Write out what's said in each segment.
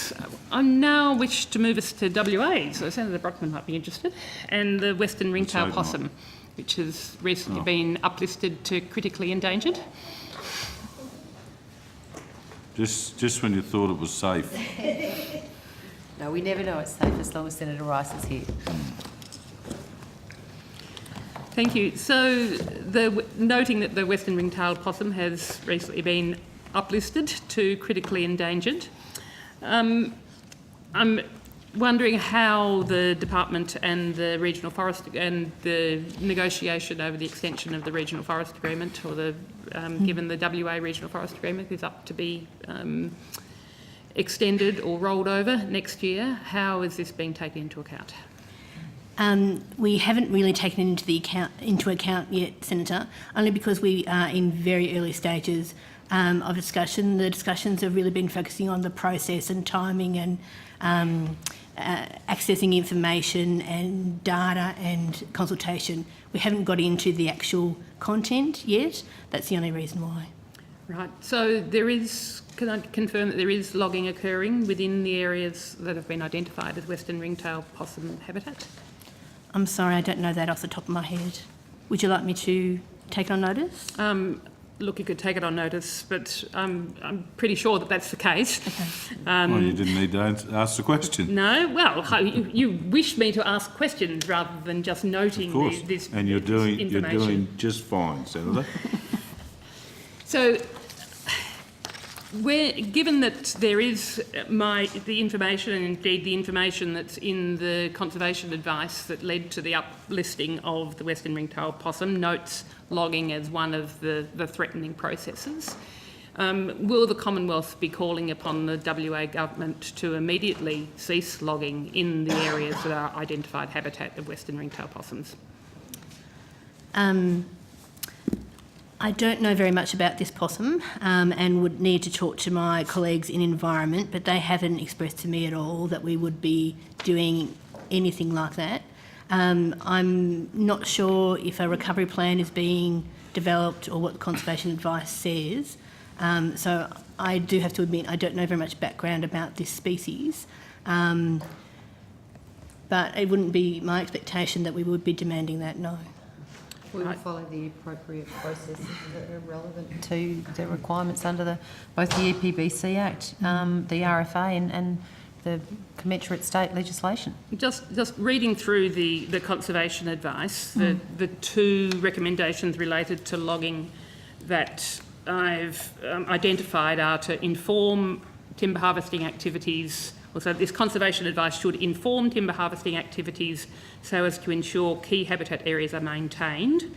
thanks. I now wish to move us to WA, so Senator Brockman might be interested, and the Western Ringtail Possum, which has recently been uplisted to critically endangered. Just when you thought it was safe. No, we never know it's safe as long as Senator Rice is here. Thank you. So, noting that the Western Ringtail Possum has recently been uplisted to critically endangered, I'm wondering how the department and the regional forest and the negotiation over the extension of the regional forest agreement, or the given the WA regional forest agreement is up to be extended or rolled over next year, how is this being taken into account? We haven't really taken it into account yet, Senator, only because we are in very early stages of discussion. The discussions have really been focusing on the process and timing and accessing information and data and consultation. We haven't got into the actual content yet. That's the only reason why. Right. So there is, can I confirm that there is logging occurring within the areas that have been identified as Western Ringtail Possum habitat? I'm sorry, I don't know that off the top of my head. Would you like me to take it on notice? Look, you could take it on notice, but I'm pretty sure that that's the case. Okay. Well, you didn't need to ask the question. No, well, you wish me to ask questions rather than just noting Of course, this and you're information. doing just fine, Senator. So, given that there is the information, and indeed the information that's in the conservation advice that led to the uplisting of the Western Ringtail Possum, notes logging as one of the threatening processes, will the Commonwealth be calling upon the WA government to immediately cease logging in the areas that are identified habitat of Western Ringtail Possums? I don't know very much about this possum and would need to talk to my colleagues in environment, but they haven't expressed to me at all that we would be doing anything like that. I'm not sure if a recovery plan is being developed or what the conservation advice says. So I do have to admit I don't know very much background about this species. But it wouldn't be my expectation that we would be demanding that, no. We will follow the appropriate processes that are relevant to the requirements under both the EPBC Act, the RFA and the commensurate state legislation. Just reading through the conservation advice, the two recommendations related to logging that I've identified are to inform timber harvesting activities. So this conservation advice should inform timber harvesting activities so as to ensure key habitat areas are maintained,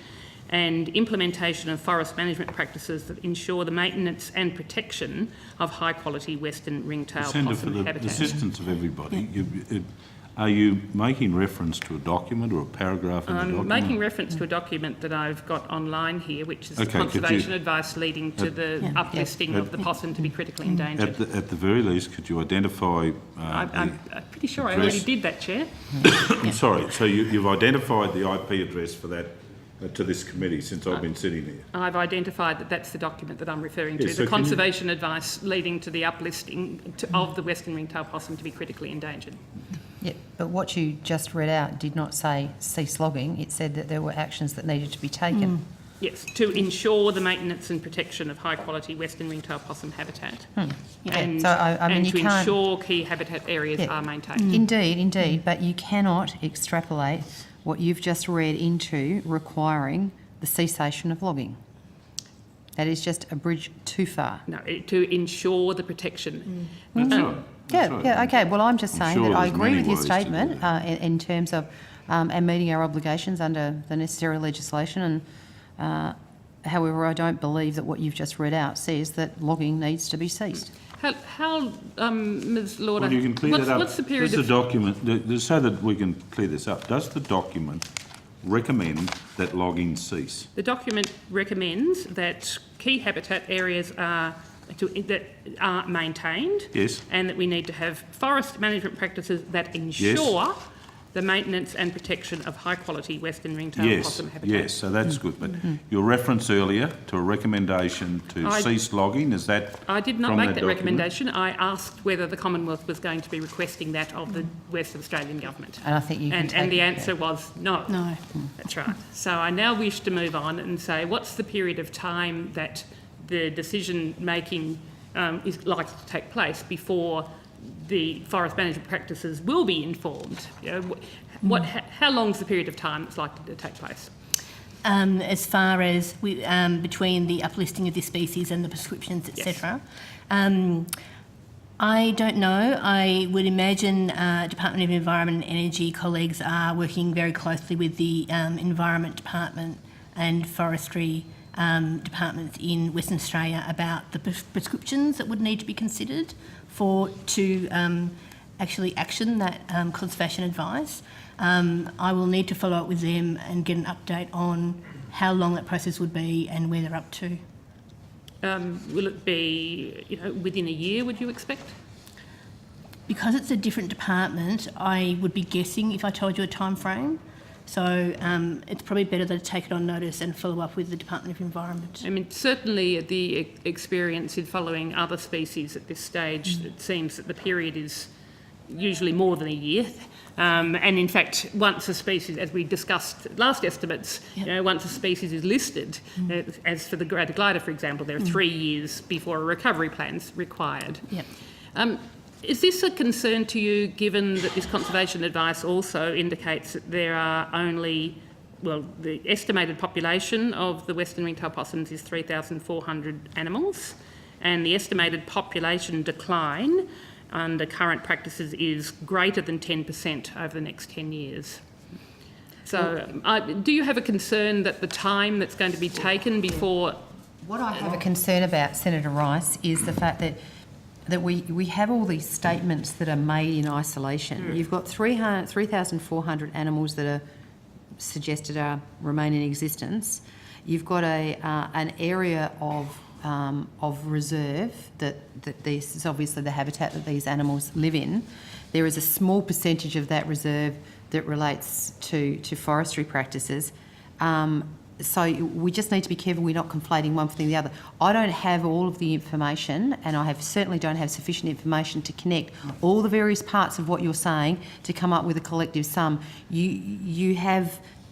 and implementation of forest management practices that ensure the maintenance and protection of high quality Western Ringtail Possum For the habitat. assistance of everybody, are you making reference to a document or a paragraph in the document? I'm making reference to a document that I've got online here, which is the Okay, conservation advice leading to the uplisting of the possum to be critically endangered. At the very least, could you identify... I'm pretty sure I already did that, Chair. I'm sorry, so you've identified the IP address for that to this committee since I've been sitting here? I've identified that that's the document that I'm referring to, Yes, so the conservation advice leading to the uplisting of the Western Ringtail Possum to be critically endangered. Yeah, but what you just read out did not say cease logging. It said that there were actions that needed to be taken. Yes, to ensure the maintenance and protection of high-quality Western Ringtail Possum habitat, and, So, I mean, and you to can't... ensure key habitat areas are maintained. Indeed, but you cannot extrapolate what you've just read into requiring the cessation of logging. That is just a bridge too far. No, to ensure the protection. Yeah, okay. Well, I'm just saying sure that I there's agree many with your ways to do statement in terms of and meeting our obligations under the necessary legislation. And however, I don't believe that what you've just read out says that logging needs to be ceased. How Ms. Lauder, Well, you can clear that up. what's the period Does of... the document, so that we can clear this up, does the document recommend that logging cease? The document recommends that key habitat areas that are maintained. Yes. And that we need to have forest management practices that ensure the maintenance and protection of high-quality western ringtail Yes, possum habitat. yes, so that's good. But your reference earlier to a recommendation to cease logging, is that I did not from make that that document? recommendation. I asked whether the Commonwealth was going to be requesting that of the Western Australian Government. And I think you can take And the it answer was no. No. That's right. So I now wish to move on and say, what's the period of time that the decision-making is likely to take place before the forest management practices will be informed? You know, how long's the period of time that's likely to take place? As far as between the uplisting of this species and the prescriptions, etc. I don't know. I would imagine Department of Environment and Energy colleagues are working very closely with the Environment Department and Forestry departments in Western Australia about the prescriptions that would need to be considered to actually action that conservation advice. I will need to follow up with them and get an update on how long that process would be and where they're up to. Will it be, within a year, would you expect? Because it's a different department, I would be guessing if I told you a time frame. So it's probably better that I take it on notice and follow up with the Department of Environment. I mean, certainly the experience in following other species at this stage, it seems that the period is usually more than a year. And in fact, once a species, as we discussed last estimates, once a species is listed, as for the greater glider, for example, there are 3 years before a recovery plan's required. Yep. Is this a concern to you, given that this conservation advice also indicates that there are only, the estimated population of the western ringtail possums is 3,400 animals, and the estimated population decline under current practices is greater than 10% over the next 10 years. So do you have a concern that the time that's going to be taken before... What I have a concern about, Senator Rice, is the fact that we have all these statements that are made in isolation. You've got 3,400 animals that are suggested remain in existence. You've got an area of reserve that this is obviously the habitat that these animals live in. There is a small percentage of that reserve that relates to forestry practices. So we just need to be careful we're not conflating one thing with the other. I don't have all of the information, and I certainly don't have sufficient information to connect all the various parts of what you're saying to come up with a collective sum. You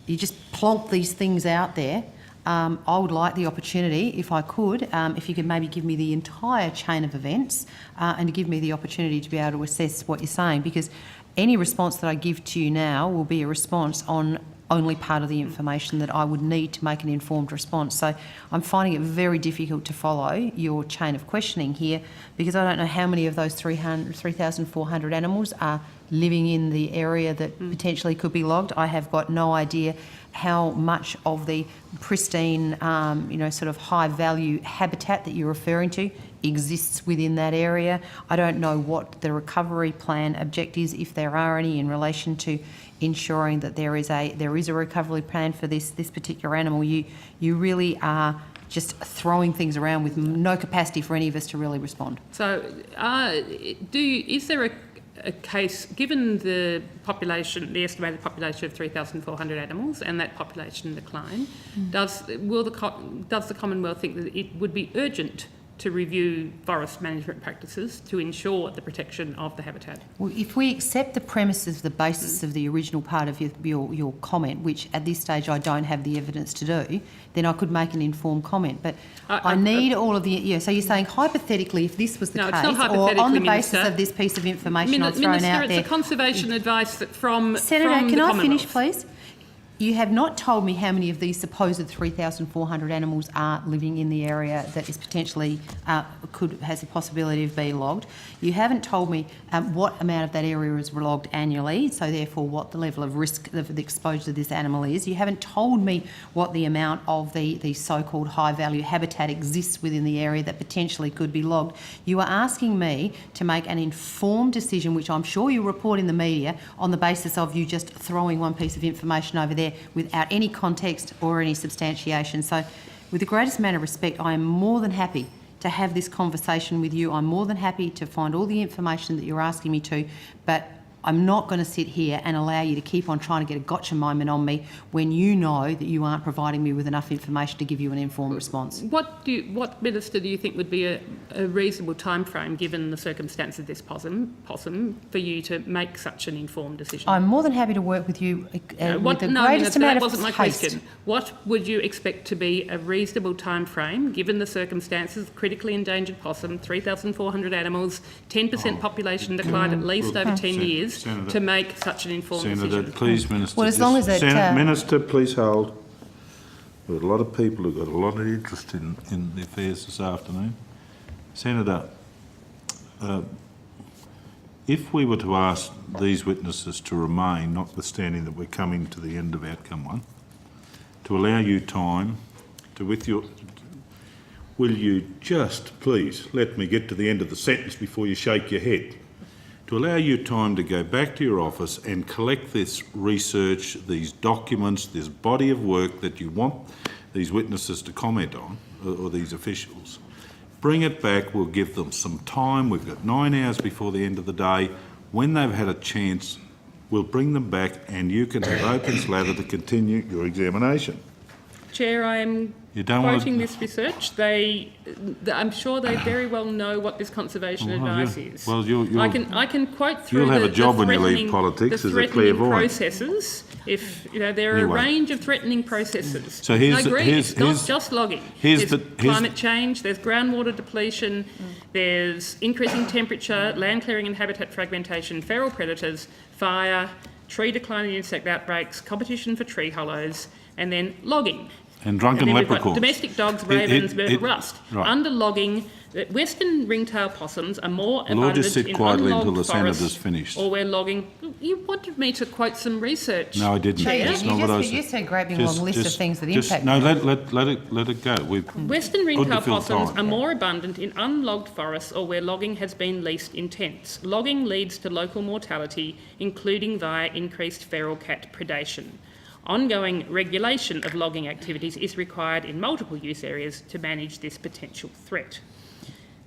just plonk these things out there. I would like the opportunity, if I could, if you could maybe give me the entire chain of events and to give me the opportunity to be able to assess what you're saying, because any response that I give to you now will be a response on only part of the information that I would need to make an informed response. So I'm finding it very difficult to follow your chain of questioning here, because I don't know how many of those 3,400 animals are living in the area that potentially could be logged. I have got no idea how much of the pristine, sort of high-value habitat that you're referring to exists within that area. I don't know what the recovery plan objectives, if there are any, in relation to ensuring that there is a recovery plan for this particular animal. You really are just throwing things around with no capacity for any of us to really respond. So is there a case, given the population, the estimated population of 3,400 animals and that population decline, does the Commonwealth think that it would be urgent to review forest management practices to ensure the protection of the habitat? Well, if we accept the premises, the basis of the original part of your comment, which at this stage I don't have the evidence to do, then I could make an informed comment. But I need all of the... Yeah, so you're saying hypothetically, if this was the case, or on the basis of this piece of information I've thrown Minister, out there... it's a conservation advice that from Senator, from can the I finish, Commonwealth. please? You have not told me how many of these supposed 3,400 animals are living in the area that is potentially has a possibility of being logged. You haven't told me what amount of that area is logged annually, so therefore what the level of risk of the exposure to this animal is. You haven't told me what the amount of the so-called high-value habitat exists within the area that potentially could be logged. You are asking me to make an informed decision, which I'm sure you'll report in the media, on the basis of you just throwing one piece of information over there without any context or any substantiation. So with the greatest amount of respect, I am more than happy to have this conversation with you. I'm more than happy to find all the information that you're asking me to, but I'm not going to sit here and allow you to keep on trying to get a gotcha moment on me when you know that you aren't providing me with enough information to give you an informed response. What Minister do you think would be a reasonable time frame, given the circumstances of this possum, for you to make such an informed decision? I'm more than happy to work with you with the greatest Minister, amount that of wasn't my haste. question. What would you expect to be a reasonable time frame, given the circumstances, critically endangered possum, 3,400 animals, 10% population decline at least over 10 years, Senator, to make such an informed Senator, decision? please, Minister. Well, as long as it, Minister, please hold. We've got a lot of people who've got a lot of interest in the affairs this afternoon. Senator, if we were to ask these witnesses to remain, notwithstanding that we're coming to the end of outcome 1, to allow you time to, will you just please let me get to the end of the sentence before you shake your head? To allow you time to go back to your office and collect this research, these documents, this body of work that you want these witnesses to comment on, or these officials. Bring it back, we'll give them some time. We've got 9 hours before the end of the day. When they've had a chance, we'll bring them back and you can have open slather to continue your examination. Chair, I am quoting this research. I'm sure they very well know what this conservation advice is. Well, I can quote through you'll have a job when you leave threatening- politics the as a threatening clairvoyant. processes. If there are Anyway. a range of threatening processes. So here's I the- agree, here's- it's not here's- just logging. here's There's the- climate change, there's groundwater depletion, there's increasing temperature, land clearing and habitat fragmentation, feral predators, fire, tree decline and insect outbreaks, competition for tree hollows, and then logging. And drunken then we've got leprechauns. domestic dogs, ravens, myrtle it- rust. right. Under logging, the western ringtail possums are more We'll all abundant just sit in quietly unlogged until the forests, senator's finished. or where logging... You wanted me to quote some research. No, I didn't. Chair. That's not what I You said. said a great big long list of things that impact. No, let it go. Western ringtail fill possums time. are more abundant in unlogged forests or where logging has been least intense. Logging leads to local mortality, including via increased feral cat predation. Ongoing regulation of logging activities is required in multiple use areas to manage this potential threat.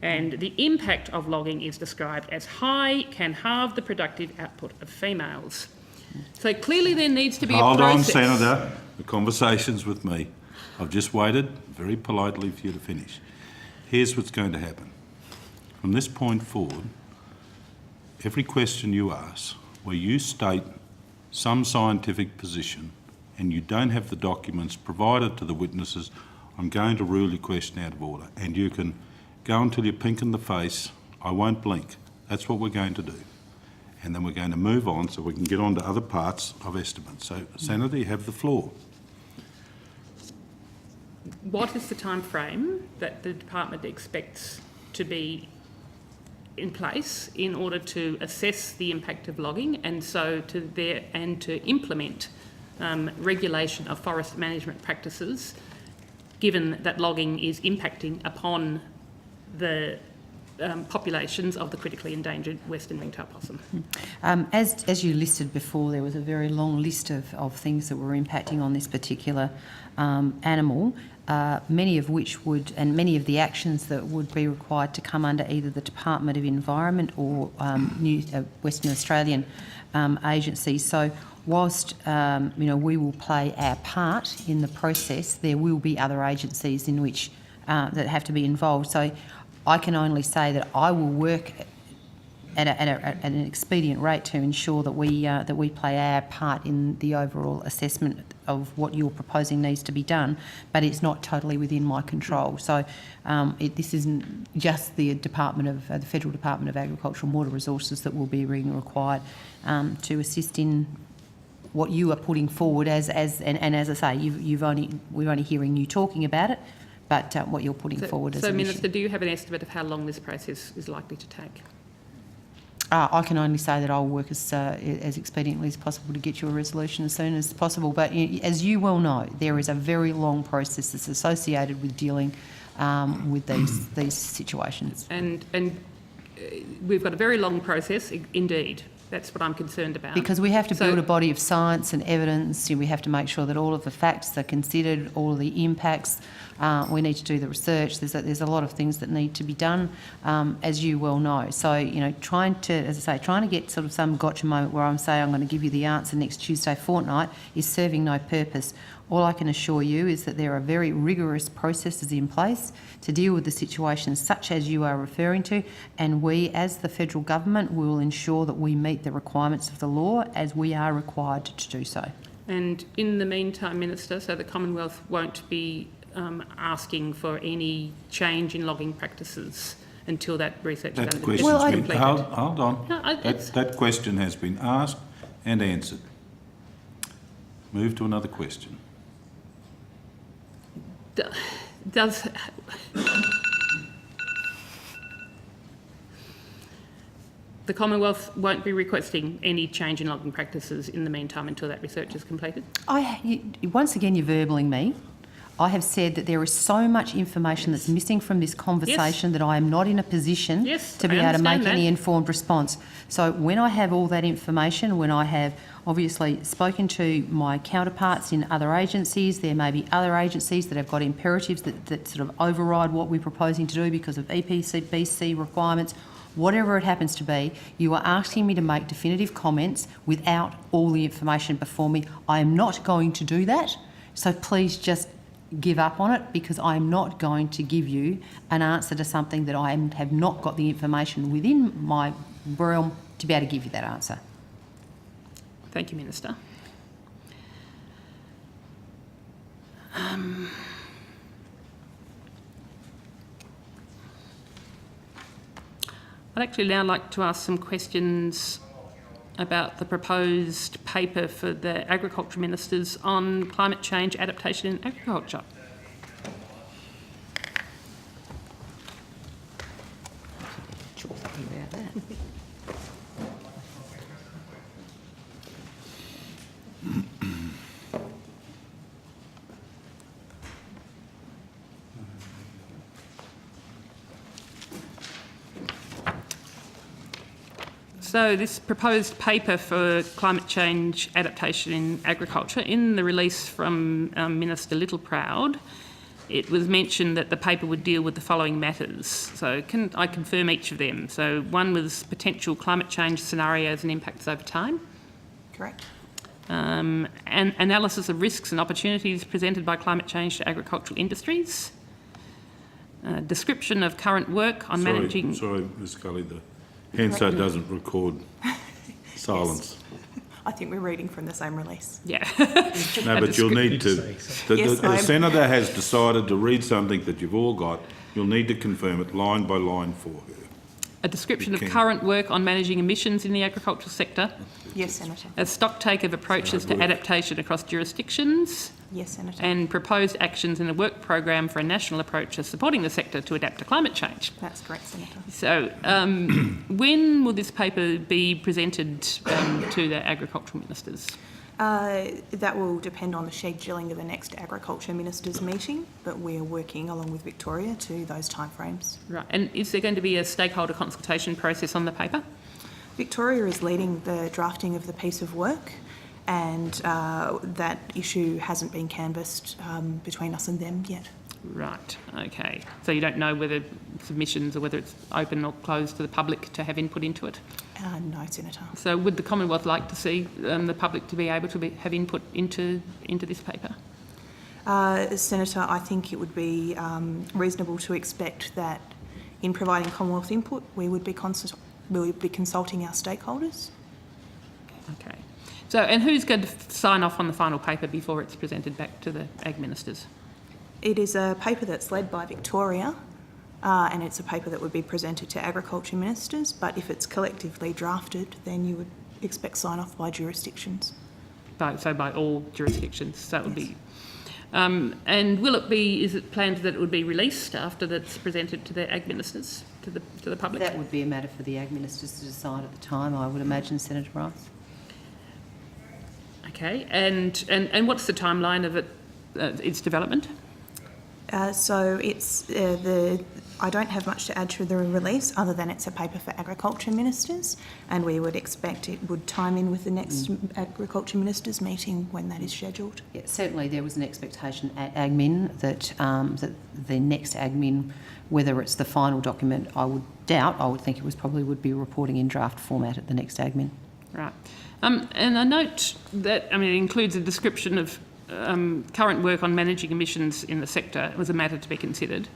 And the impact of logging is described as high, can halve the productive output of females. So clearly there needs to be a process. Hold on, Senator. The conversation's with me. I've just waited very politely for you to finish. Here's what's going to happen. From this point forward, every question you ask, where you state some scientific position and you don't have the documents provided to the witnesses, I'm going to rule your question out of order. And you can go until you're pink in the face. I won't blink. That's what we're going to do. And then we're going to move on so we can get on to other parts of estimates. So, Senator, you have the floor. What is the time frame that the department expects to be in place in order to assess the impact of logging and so to implement regulation of forest management practices, given that logging is impacting upon the populations of the critically endangered western ringtail possum? As you listed before, there was a very long list of things that were impacting on this particular animal, many of which would, and many of the actions that would be required to come under either the Department of Environment or Western Australian agencies. So whilst we will play our part in the process, there will be other agencies in which that have to be involved. So I can only say that I will work at an expedient rate to ensure that we play our part in the overall assessment of what you're proposing needs to be done, but it's not totally within my control. So this isn't just the the Federal Department of Agriculture and Water Resources that will be being required to assist in what you are putting forward and as I say, we're only hearing you talking about it, but what you're putting forward as an issue. So, Minister, do you have an estimate of how long this process is likely to take? I can only say that I'll work as expediently as possible to get you a resolution as soon as possible. But as you well know, there is a very long process that's associated with dealing with these situations. And we've got a very long process, indeed. That's what I'm concerned about. Because we have to So- build a body of science and evidence. We have to make sure that all of the facts are considered, all of the impacts. We need to do the research. There's a lot of things that need to be done, as you well know. So, you know, trying to get sort of some gotcha moment where I'm saying I'm going to give you the answer next Tuesday fortnight is serving no purpose. All I can assure you is that there are very rigorous processes in place to deal with the situations such as you are referring to, and we, as the federal government, will ensure that we meet the requirements of the law as we are required to do so. And in the meantime, Minister, so the Commonwealth won't be asking for any change in logging practices until that research is That question's completed. been, hold on. No, That question has been asked and answered. Move to another question. Does the Commonwealth won't be requesting any change in logging practices in the meantime until that research is completed? Once again, you're verballing me. I have said that there is so much information that's missing from this conversation that I am not in a position to be able to make any informed response. So when I have all that information, when I have obviously spoken to my counterparts in other agencies, there may be other agencies that have got imperatives that sort of override what we're proposing to do because of EPBC requirements. Whatever it happens to be, you are asking me to make definitive comments without all the information before me. I am not going to do that. So please just give up on it, because I am not going to give you an answer to something that I have not got the information within my realm to be able to give you that answer. Thank you, Minister. I'd actually now like to ask some questions about the proposed paper for the Agriculture Ministers on climate change adaptation in agriculture. So this proposed paper for climate change adaptation in agriculture, in the release from Minister Littleproud, it was mentioned that the paper would deal with the following matters. So can I confirm each of them? So one was potential climate change scenarios and impacts over time. Correct. And analysis of risks and opportunities presented by climate change to agricultural industries. Description of current work on managing... Sorry, Ms Scully, the Hansard doesn't record silence. I think we're reading from the same release. Yeah. No, but you'll need to... The Senator has decided to read something that you've all got. You'll need to confirm it line by line for her. A description of current work on managing emissions in the agricultural sector. Yes, Senator. A stocktake of approaches to adaptation across jurisdictions. Yes, Senator. And proposed actions in a work program for a national approach to supporting the sector to adapt to climate change. That's correct, Senator. So when will this paper be presented to the agricultural ministers? That will depend on the scheduling of the next Agriculture Ministers meeting, but we are working along with Victoria to those timeframes. Right. And is there going to be a stakeholder consultation process on the paper? Victoria is leading the drafting of the piece of work, and that issue hasn't been canvassed between us and them yet. Right, okay. So you don't know whether submissions or whether it's open or closed to the public to have input into it? No, Senator. So would the Commonwealth like to see the public to be able to have input into this paper? Senator, I think it would be reasonable to expect that in providing Commonwealth input, we would be consulting our stakeholders. Okay. So, and who's going to sign off on the final paper before it's presented back to the Ag Ministers? It is a paper that's led by Victoria, and it's a paper that would be presented to Agriculture Ministers, but if it's collectively drafted, then you would expect sign-off by jurisdictions. So by all jurisdictions, so it would be... and is it planned that it would be released after that's presented to the Ag Ministers, to the public? That would be a matter for the Ag Ministers to decide at the time, I would imagine, Senator Rice. Okay, and what's the timeline of its development? So it's I don't have much to add to the release other than it's a paper for Agriculture Ministers, and we would expect it would time in with the next Agriculture Ministers meeting when that is scheduled. Yeah, certainly there was an expectation at admin that that the next admin, whether it's the final document, I would doubt. I would think it was probably would be reporting in draft format at the next admin. Right. And I note that, it includes a description of current work on managing emissions in the sector was a matter to be considered.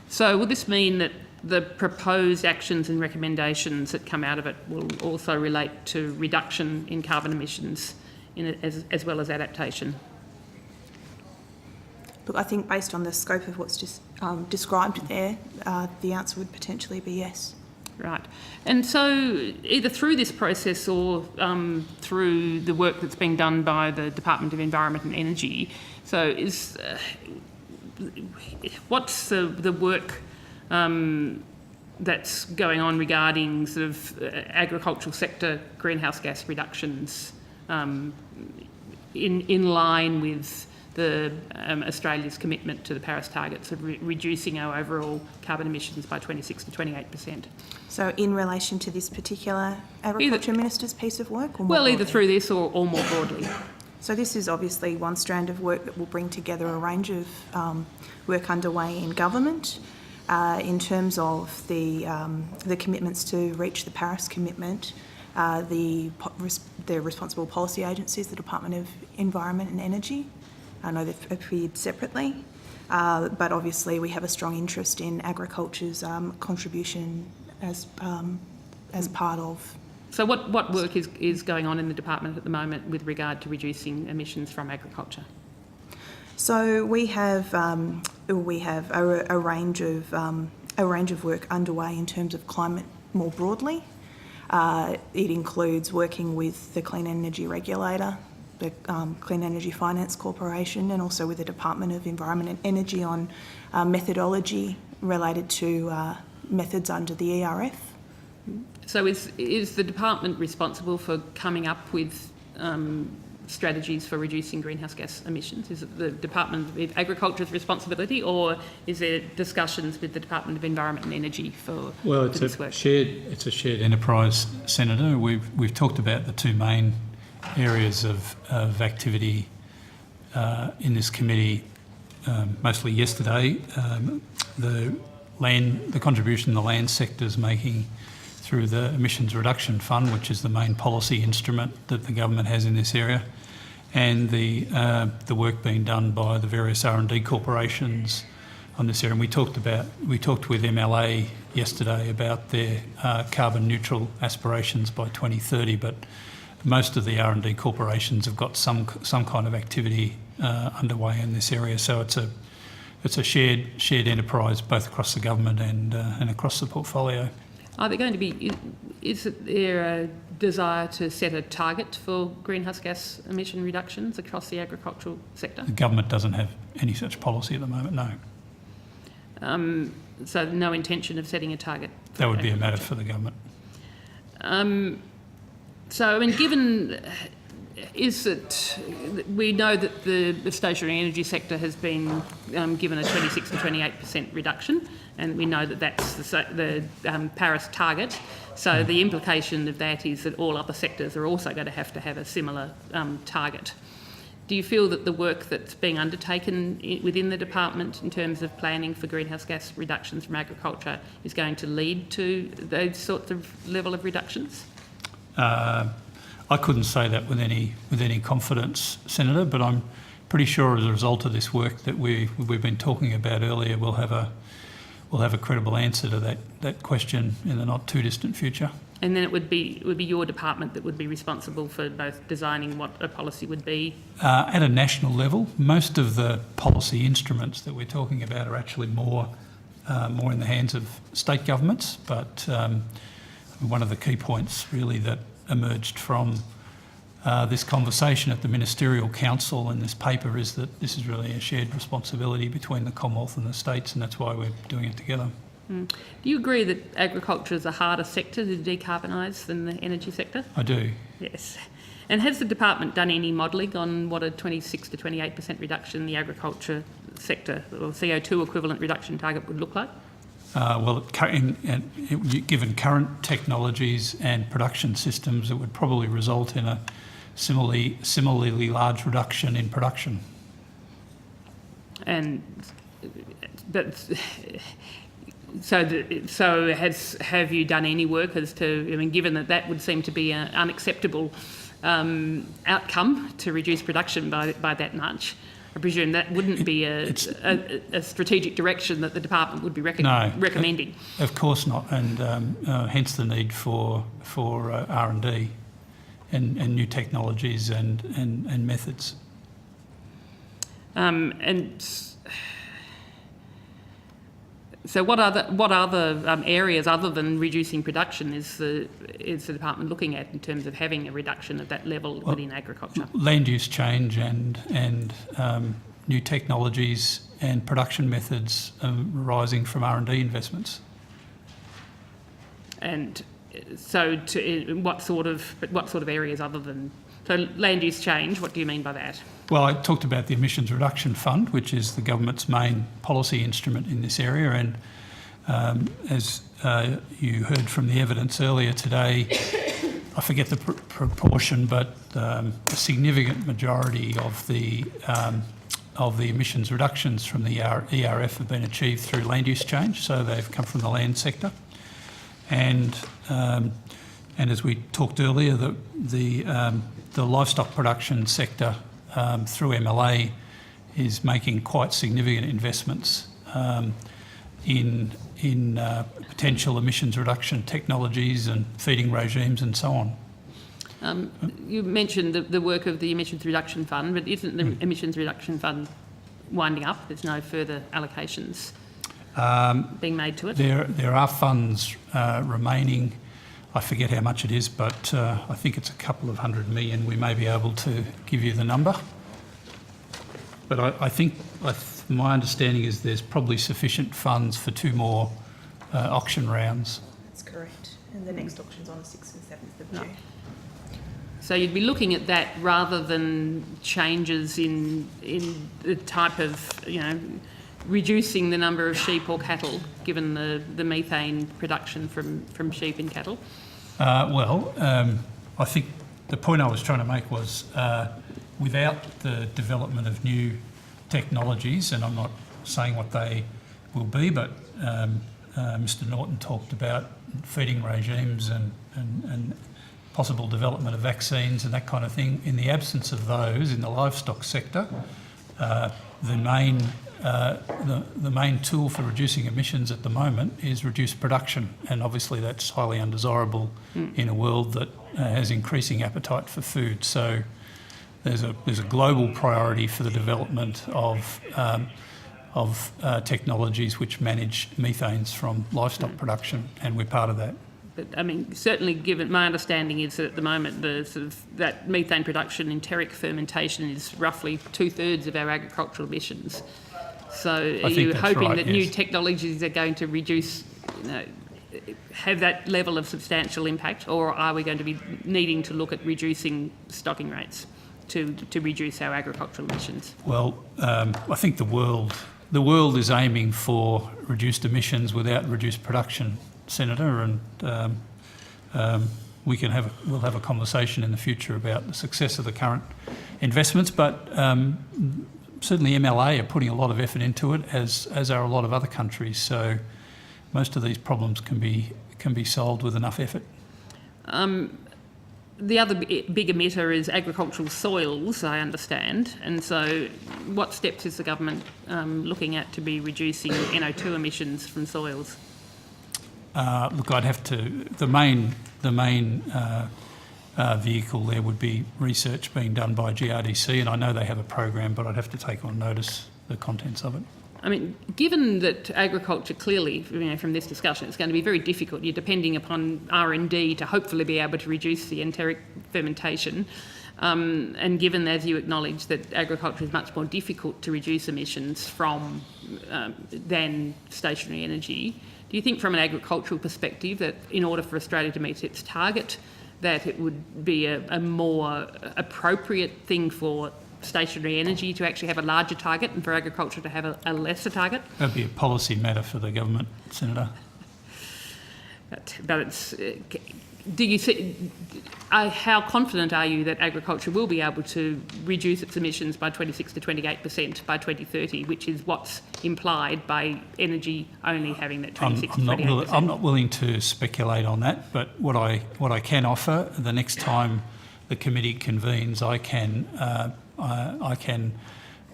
So would this mean that the proposed actions and recommendations that come out of it will also relate to reduction in carbon emissions as well as adaptation? Look, I think based on the scope of what's just described there, the answer would potentially be yes. Right. And so either through this process or through the work that's being done by the Department of Environment and Energy, so is what's the work that's going on regarding sort of agricultural sector greenhouse gas reductions in line with the Australia's commitment to the Paris targets of reducing our overall carbon emissions by 26 to 28%. So in relation to this particular Agriculture Minister's piece of work? Or more Well, either broadly? through this or more broadly. So this is obviously one strand of work that will bring together a range of work underway in government in terms of the commitments to reach the Paris commitment. The responsible policy agencies, the Department of Environment and Energy. I know they've appeared separately, but obviously we have a strong interest in agriculture's contribution as part of. So what work is going on in the department at the moment with regard to reducing emissions from agriculture? So we have a range of work underway in terms of climate more broadly. It includes working with the Clean Energy Regulator, the Clean Energy Finance Corporation, and also with the Department of Environment and Energy on methodology related to methods under the ERF. So is the department responsible for coming up with strategies for reducing greenhouse gas emissions? Is it the Department of Agriculture's responsibility, or is there discussions with the Department of Environment and Energy for this work? It's a shared enterprise, Senator. We've talked about the two main areas of activity in this committee, mostly yesterday. The contribution the land sector is making through the Emissions Reduction Fund, which is the main policy instrument that the government has in this area, and the work being done by the various R&D corporations on this area. And we talked with MLA yesterday about their carbon neutral aspirations by 2030, but most of the R&D corporations have got some kind of activity underway in this area. So it's a shared enterprise both across the government and across the portfolio. Are there going to be? Is there a desire to set a target for greenhouse gas emission reductions across the agricultural sector? The government doesn't have any such policy at the moment. No. So no intention of setting a target. That would be a matter for the government. So, given we know that the stationary energy sector has been given a 26 to 28% reduction, and we know that that's the Paris target. So the implication of that is that all other sectors are also going to have a similar target. Do you feel that the work that's being undertaken within the department in terms of planning for greenhouse gas reductions from agriculture is going to lead to those sorts of level of reductions? I couldn't say that with any confidence, Senator, but I'm pretty sure as a result of this work that we've been talking about earlier, we'll have a credible answer to that question in the not too distant future. And then it would be your department that would be responsible for both designing what a policy would be? At a national level, most of the policy instruments that we're talking about are actually more in the hands of state governments, but one of the key points really that emerged from this conversation at the Ministerial Council and this paper is that this is really a shared responsibility between the Commonwealth and the states, and that's why we're doing it together. Do you agree that agriculture is a harder sector to decarbonise than the energy sector? I do. Yes. And has the department done any modelling on what a 26 to 28% reduction in the agriculture sector or CO2 equivalent reduction target would look like? Given current technologies and production systems, it would probably result in a similarly large reduction in production. Have you done any work as to, I mean, given that would seem to be an unacceptable outcome to reduce production by that much, I presume that wouldn't be a strategic direction that the department would be recommending. Of course not, and hence the need for R&D and new technologies and methods. So what other areas other than reducing production is the department looking at in terms of having a reduction at that level within agriculture? Land use change and new technologies and production methods arising from R&D investments. And so, what sort of areas other than land use change? What do you mean by that? Well, I talked about the Emissions Reduction Fund, which is the government's main policy instrument in this area, and as you heard from the evidence earlier today, I forget the proportion, but a significant majority of the emissions reductions from the ERF have been achieved through land use change, so they've come from the land sector. And as we talked earlier, the livestock production sector through MLA is making quite significant investments in potential emissions reduction technologies and feeding regimes and so on. You mentioned the work of the Emissions Reduction Fund, but isn't the Emissions Reduction Fund winding up? There's no further allocations being made to it? There are funds remaining. I forget how much it is, but I think it's a couple of $100 million. We may be able to give you the number. But I think my understanding is there's probably sufficient funds for 2 more auction rounds. That's correct. And the next auction's on the 6th and 7th of June. So you'd be looking at that rather than changes in the type of, reducing the number of sheep or cattle, given the methane production from sheep and cattle? I think the point I was trying to make was without the development of new technologies, and I'm not saying what they will be, but Mr. Norton talked about feeding regimes and possible development of vaccines and that kind of thing. In the absence of those in the livestock sector, the main tool for reducing emissions at the moment is reduced production, and obviously that's highly undesirable in a world that has increasing appetite for food. So there's a global priority for the development of technologies which manage methanes from livestock production, and we're part of that. But I mean, certainly, given my understanding is that at the moment that methane production, enteric fermentation, is roughly 2/3 of our agricultural emissions. So are you hoping that new technologies are going to reduce, have that level of substantial impact, or are we going to be needing to look at reducing stocking rates to reduce our agricultural emissions? Well, I think the world is aiming for reduced emissions without reduced production, Senator, and we'll have a conversation in the future about the success of the current investments, but certainly MLA are putting a lot of effort into it, as are a lot of other countries. So most of these problems can be solved with enough effort. The other big emitter is agricultural soils, I understand, and so what steps is the government looking at to be reducing NO2 emissions from soils? Look, I'd have to. The main vehicle there would be research being done by GRDC, and I know they have a program, but I'd have to take on notice the contents of it. I mean, given that agriculture clearly, from this discussion, it's going to be very difficult. You're depending upon R&D to hopefully be able to reduce the enteric fermentation, and given, as you acknowledge, that agriculture is much more difficult to reduce emissions from than stationary energy. Do you think from an agricultural perspective that in order for Australia to meet its target, that it would be a more appropriate thing for stationary energy to actually have a larger target and for agriculture to have a lesser target. That'd be a policy matter for the government, Senator. But it's, do you see, how confident are you that agriculture will be able to reduce its emissions by 26 to 28% by 2030, which is what's implied by energy only having that 26 to 28%? I'm not willing to speculate on that, but what I can offer, the next time the committee convenes, I can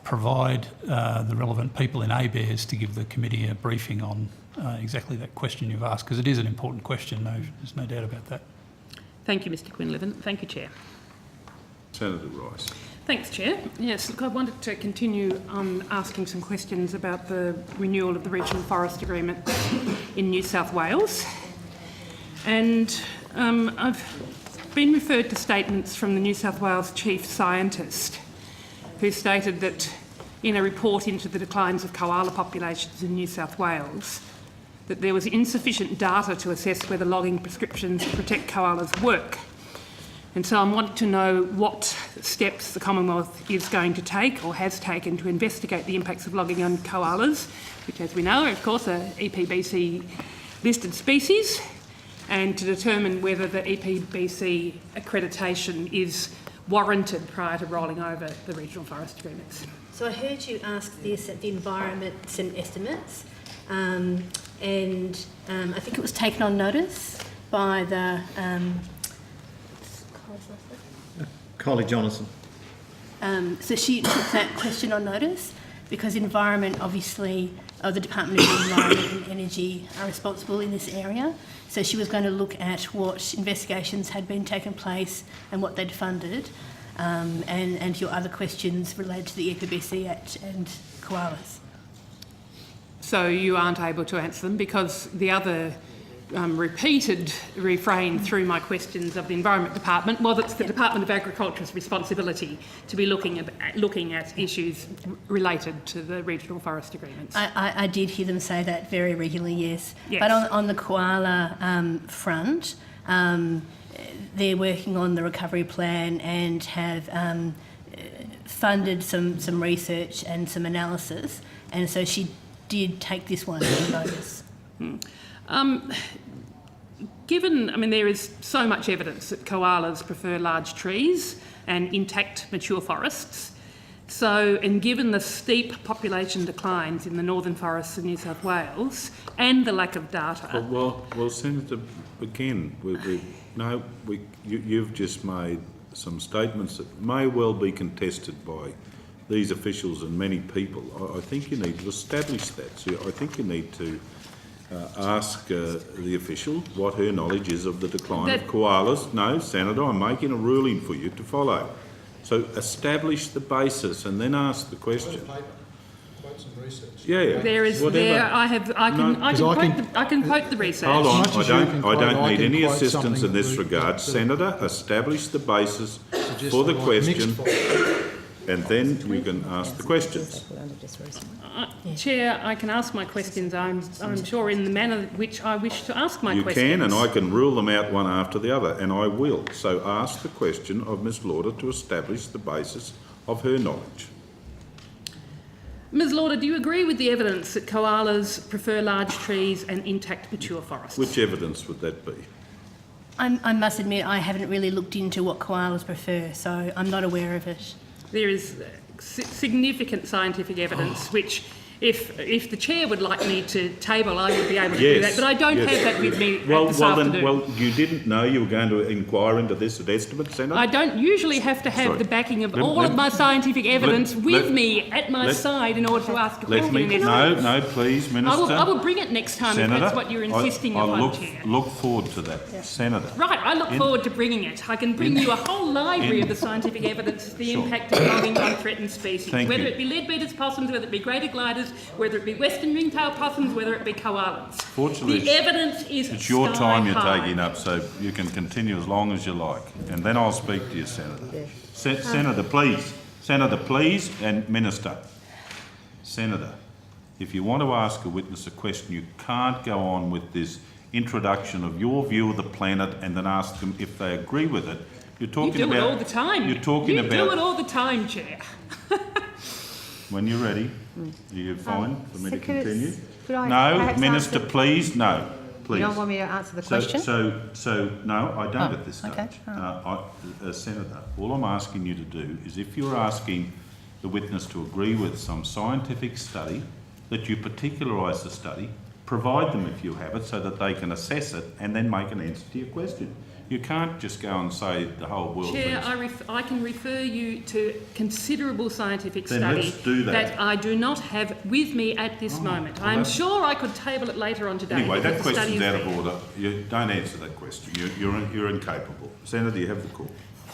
provide the relevant people in ABARES to give the committee a briefing on exactly that question you've asked, because it is an important question, there's no doubt about that. Thank you, Mr Quinlivan. Thank you, Chair. Senator Rice. Thanks, Chair. Yes, look, I wanted to continue on asking some questions about the renewal of the regional forest agreement in New South Wales. And I've been referred to statements from the New South Wales Chief Scientist, who stated that in a report into the declines of koala populations in New South Wales, that there was insufficient data to assess whether logging prescriptions to protect koalas work. And so I'm wanting to know what steps the Commonwealth is going to take or has taken to investigate the impacts of logging on koalas, which, as we know, are of course are EPBC listed species, and to determine whether the EPBC accreditation is warranted prior to rolling over the regional forest agreements. So I heard you ask this at the Environment and Estimates, and I think it was taken on notice by the Kylie Jonathan. so she took that question on notice because Environment, obviously, the Department of Environment and Energy are responsible in this area. So she was going to look at what investigations had been taken place and what they'd funded, and your other questions related to the EPBC Act and koalas. So you aren't able to answer them because the other repeated refrain through my questions of the Environment Department was it's the Department of Agriculture's responsibility to be looking at issues related to the regional forest agreements. I did hear them say that very regularly, yes. Yes. But on the koala front, they're working on the recovery plan and have funded some research and some analysis, and so she did take this one on notice. Given, there is so much evidence that koalas prefer large trees and intact mature forests, and given the steep population declines in the northern forests of New South Wales and the lack of data... Well, Senator, again, you've just made some statements that may well be contested by these officials and many people. I think you need to establish that. So I think you need to ask the official what her knowledge is of the decline of koalas. No, Senator, I'm making a ruling for you to follow. So establish the basis and then ask the question. Yeah. There is whatever. there. I can quote the research. Hold on. I don't need any assistance in this regard. Senator, establish the basis for the question, and then you can ask the questions. Chair, I can ask my questions, I'm sure, in the manner which I wish to ask my questions. You can, and I can rule them out one after the other, and I will. So ask the question of Ms Lauder to establish the basis of her knowledge. Ms Lauder, do you agree with the evidence that koalas prefer large trees and intact mature forests? Which evidence would that be? I must admit I haven't really looked into what koalas prefer, so I'm not aware of it. There is significant scientific evidence which, if the chair would like me to table, I would be able to do that, but I don't have that with me this afternoon. Well, you didn't know you were going to inquire into this at estimate, Senator? I don't usually have to have the backing of all of my scientific evidence with me at my side in order to ask a question. No, please, Minister. I will bring it next time Senator, if that's what you're insisting upon, Chair. Look forward to that, Senator. Right, I look forward to bringing it. I can bring you a whole library of the scientific evidence of the impact of logging on threatened species, whether it be leadbeater's possums, whether it be greater gliders, whether it be western ringtail possums, whether it be koalas. Fortunately, the evidence is it's your time you're high. taking up, so you can continue as long as you like, and then I'll speak to you, Senator. Senator, please. Senator, please, and Minister. Senator, if you want to ask a witness a question, you can't go on with this introduction of your view of the planet and then ask them if they agree with it You're You talking do about... it all the time. You're talking You about... do it all the time, Chair. When you're ready, are you fine for me to continue? Could I No, perhaps Minister, answer- please, no, please. You don't want me to answer the question? So, no, I don't Oh, at this stage. okay, all Senator, all I'm asking you to do is if you're asking the witness to agree with some scientific study, that you particularise the study, provide them if you have it so that they can assess it and then make an answer to your question. You can't just go and say the whole world Chair, thinks... I can refer you to considerable scientific Then study let's do that. I do not have with me at this moment. well, I'm that's- sure I could table it later on today. Anyway, that because the study question's is out of there. order. You don't answer that question. You're incapable. Senator, you have the call.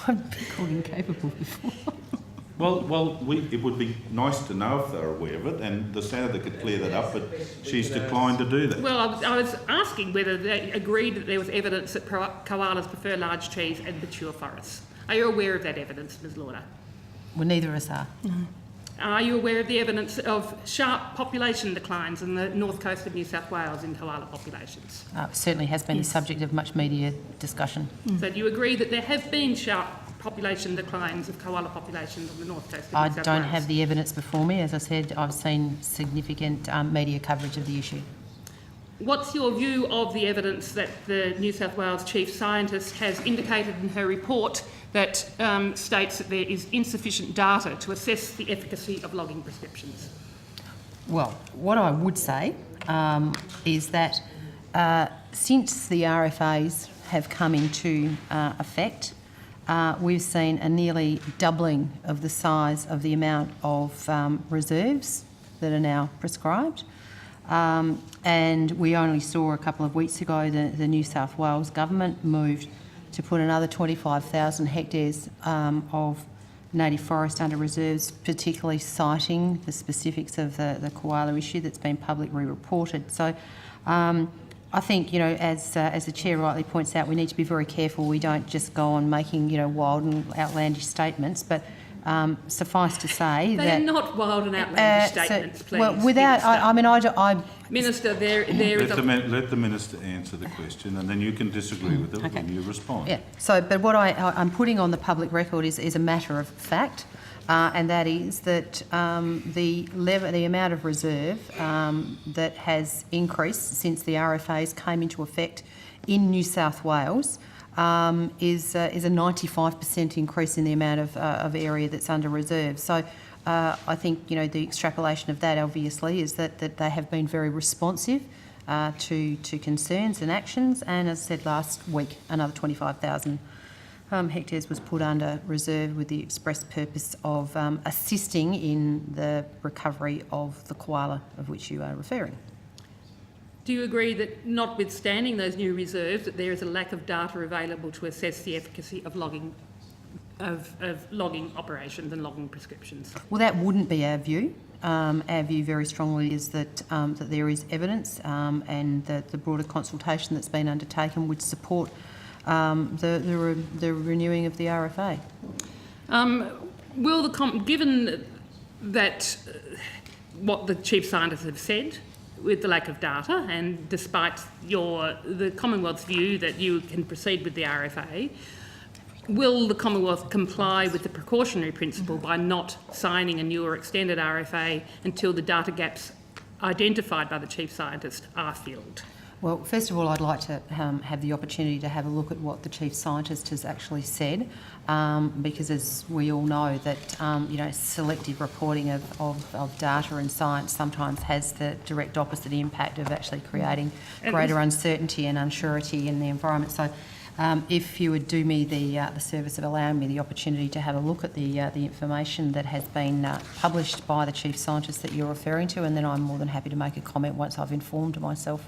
I've been called incapable before. Well, it would be nice to know if they're aware of it, and the senator could clear that up, but she's declined to do that. Well, I was asking whether they agreed that there was evidence that koalas prefer large trees and mature forests. Are you aware of that evidence, Ms Lauder? Well, neither of us are. Are you aware of the evidence of sharp population declines in the north coast of New South Wales in koala populations? Certainly has been the subject of much media discussion. So do you agree that there have been sharp population declines of koala populations on the north coast of New I South don't Wales? have the evidence before me. As I said, I've seen significant media coverage of the issue. What's your view of the evidence that the New South Wales Chief Scientist has indicated in her report that states that there is insufficient data to assess the efficacy of logging prescriptions? Well, what I would say is that since the RFAs have come into effect, we've seen a nearly doubling of the size of the amount of reserves that are now prescribed. And we only saw a couple of weeks ago the New South Wales government moved to put another 25,000 hectares of native forest under reserves, particularly citing the specifics of the koala issue that's been publicly reported. So I think, you know, as the Chair rightly points out, we need to be very careful we don't just go on making, you know, wild and outlandish statements, but suffice to say They that... are not wild and outlandish statements, please. Well, without... Minister, there is Let the Minister answer the question, and then you can disagree with it Okay. when you respond. Yeah, so, but what I'm putting on the public record is a matter of fact, and that is that the amount of reserve that has increased since the RFAs came into effect in New South Wales is a 95% increase in the amount of area that's under reserve. So I think, you know, the extrapolation of that obviously is that they have been very responsive to concerns and actions, and as I said last week, another 25,000 hectares was put under reserve with the express purpose of assisting in the recovery of the koala of which you are referring. Do you agree that, notwithstanding those new reserves, that there is a lack of data available to assess the efficacy of logging operations and logging prescriptions? Well, that wouldn't be our view. Our view very strongly is that that there is evidence, and that the broader consultation that's been undertaken would support the renewing of the RFA. Given that what the Chief Scientists have said, with the lack of data, and despite the Commonwealth's view that you can proceed with the RFA, will the Commonwealth comply with the precautionary principle by not signing a new or extended RFA until the data gaps identified by the Chief Scientist are filled? Well, first of all, I'd like to have the opportunity to have a look at what the Chief Scientist has actually said, because as we all know that, you know, selective reporting of data and science sometimes has the direct opposite impact of actually creating greater uncertainty and unsurety in the environment. So if you would do me the service of allowing me the opportunity to have a look at the information that has been published by the Chief Scientist that you're referring to, and then I'm more than happy to make a comment once I've informed myself.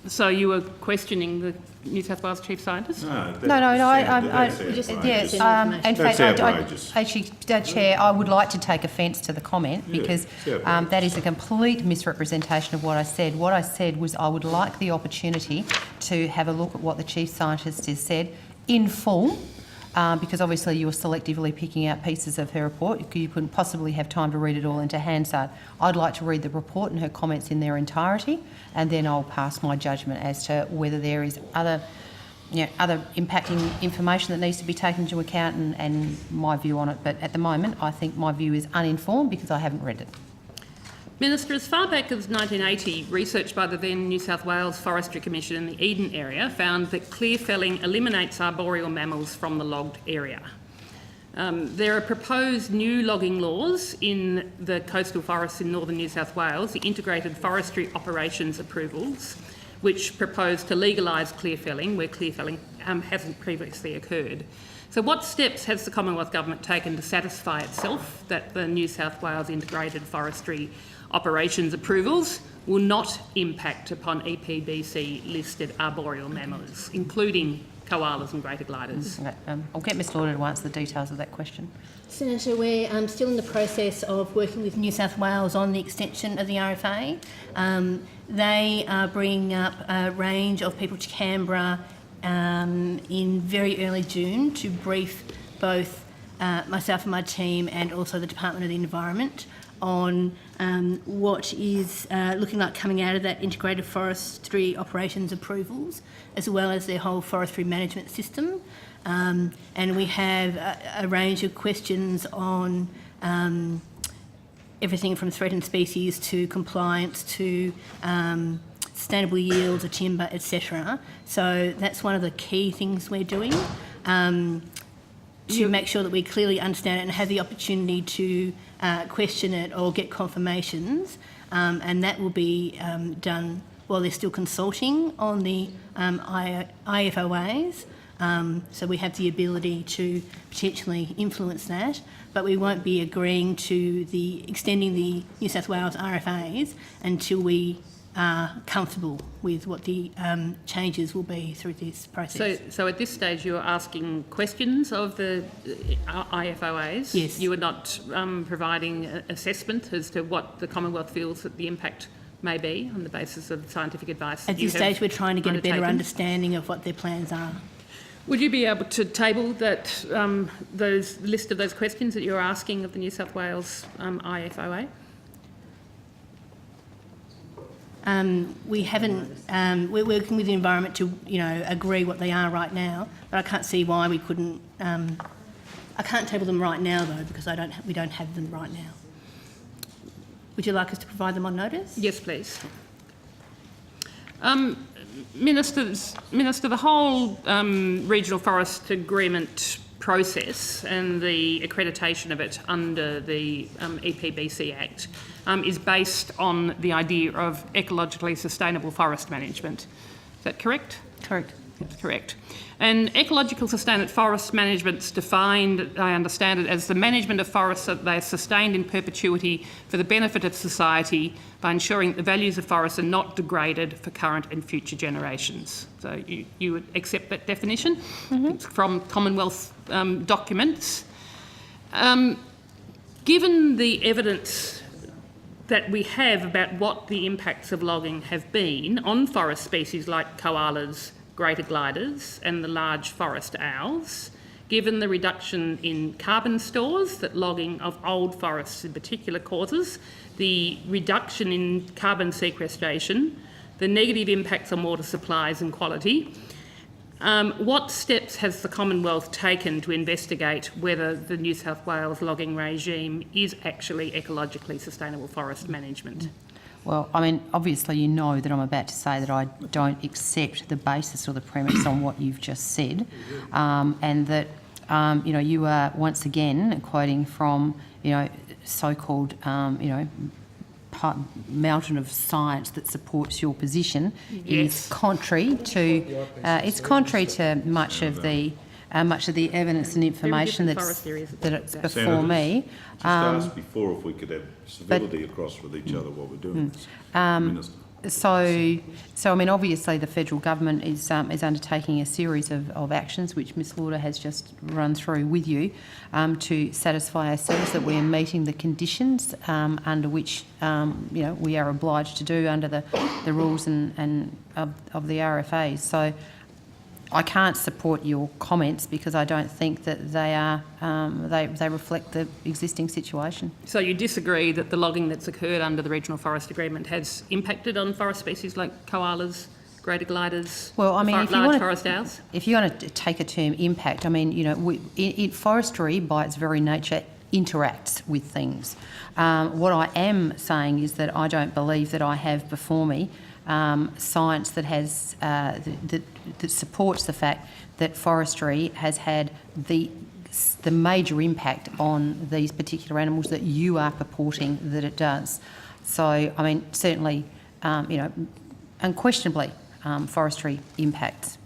So you were questioning the New South Wales Chief Scientist? No, That's yes. outrageous. In fact, That's outrageous. actually, Chair, I would like to take offence to the comment Yeah, because it's outrageous. that is a complete misrepresentation of what I said. What I said was I would like the opportunity to have a look at what the Chief Scientist has said in full, because obviously you were selectively picking out pieces of her report. You couldn't possibly have time to read it all into Hansard. I'd like to read the report and her comments in their entirety, and then I'll pass my judgment as to whether there is other other impacting information that needs to be taken into account and my view on it. But at the moment, I think my view is uninformed because I haven't read it. Minister, as far back as 1980, research by the then New South Wales Forestry Commission in the Eden area found that clear felling eliminates arboreal mammals from the logged area. There are proposed new logging laws in the coastal forests in northern New South Wales, the Integrated Forestry Operations Approvals, which propose to legalise clear felling where clear felling hasn't previously occurred. So what steps has the Commonwealth Government taken to satisfy itself that the New South Wales Integrated Forestry Operations Approvals will not impact upon EPBC listed arboreal mammals, including koalas and greater gliders? Okay, I'll get Ms Lauder to answer the details of that question. Senator, we're still in the process of working with New South Wales on the extension of the RFA. They are bringing up a range of people to Canberra in very early June to brief both myself and my team and also the Department of the Environment on what is looking like coming out of that integrated forestry operations approvals, as well as their whole forestry management system. And we have a range of questions on everything from threatened species to compliance to sustainable yields of timber, etc. So that's one of the key things we're doing to make sure that we clearly understand it and have the opportunity to question it or get confirmations, and that will be done while they're still consulting on the IFOAs. So we have the ability to potentially influence that, but we won't be agreeing to extending the New South Wales RFAs until we are comfortable with what the changes will be through this process. So at this stage you're asking questions of the IFOAs? Yes. You are not providing assessment as to what the Commonwealth feels that the impact may be on the basis of scientific advice? At this stage we're trying to get a better understanding of what their plans are. Would you be able to table that those list of those questions that you're asking of the New South Wales IFOA? We haven't. We're working with the environment to, agree what they are right now. But I can't see why we couldn't. I can't table them right now though, because we don't have them right now. Would you like us to provide them on notice? Yes, please. Minister, the whole regional forest agreement process and the accreditation of it under the EPBC Act is based on the idea of ecologically sustainable forest management. Is that correct? Correct. That's correct. And ecological sustainable forest management's defined, I understand it, as the management of forests so that they are sustained in perpetuity for the benefit of society by ensuring that the values of forests are not degraded for current and future generations. So you would accept that definition? Mm-hmm. It's from Commonwealth documents. Given the evidence that we have about what the impacts of logging have been on forest species like koalas, greater gliders and the large forest owls, given the reduction in carbon stores that logging of old forests in particular causes, the reduction in carbon sequestration, the negative impacts on water supplies and quality, what steps has the Commonwealth taken to investigate whether the New South Wales logging regime is actually ecologically sustainable forest management? Well, I mean, obviously you know that I'm about to say that I don't accept the basis or the premise on what you've just said, and that, you are once again quoting from, so-called, mountain of science that supports your position. Yes. Is contrary to, it's contrary to much of the evidence and information that's before Senators, me. Just asked before if we could have civility across with each other while we're doing this. Minister. So I mean, obviously the federal government is undertaking a series of actions, which Ms Lauder has just run through with you, to satisfy ourselves that we are meeting the conditions under which we are obliged to do under the rules and of the RFAs. So I can't support your comments because I don't think that they are they reflect the existing situation. So you disagree that the logging that's occurred under the Regional Forest Agreement has impacted on forest species like koalas greater gliders, Well, I mean, large if you want forest owls? If you want to take a term impact, I mean, you know, forestry by its very nature interacts with things. What I am saying is that I don't believe that I have before me science that has that supports the fact that forestry has had the major impact on these particular animals that you are purporting that it does. So, I mean, certainly, you know, unquestionably, forestry impacts.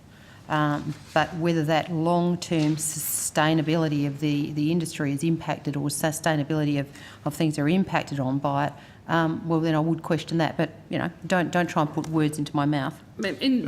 But whether that long-term sustainability of the industry is impacted or sustainability of things that are impacted on by it, well, then I would question that. But, you know, don't try and put words into my mouth. In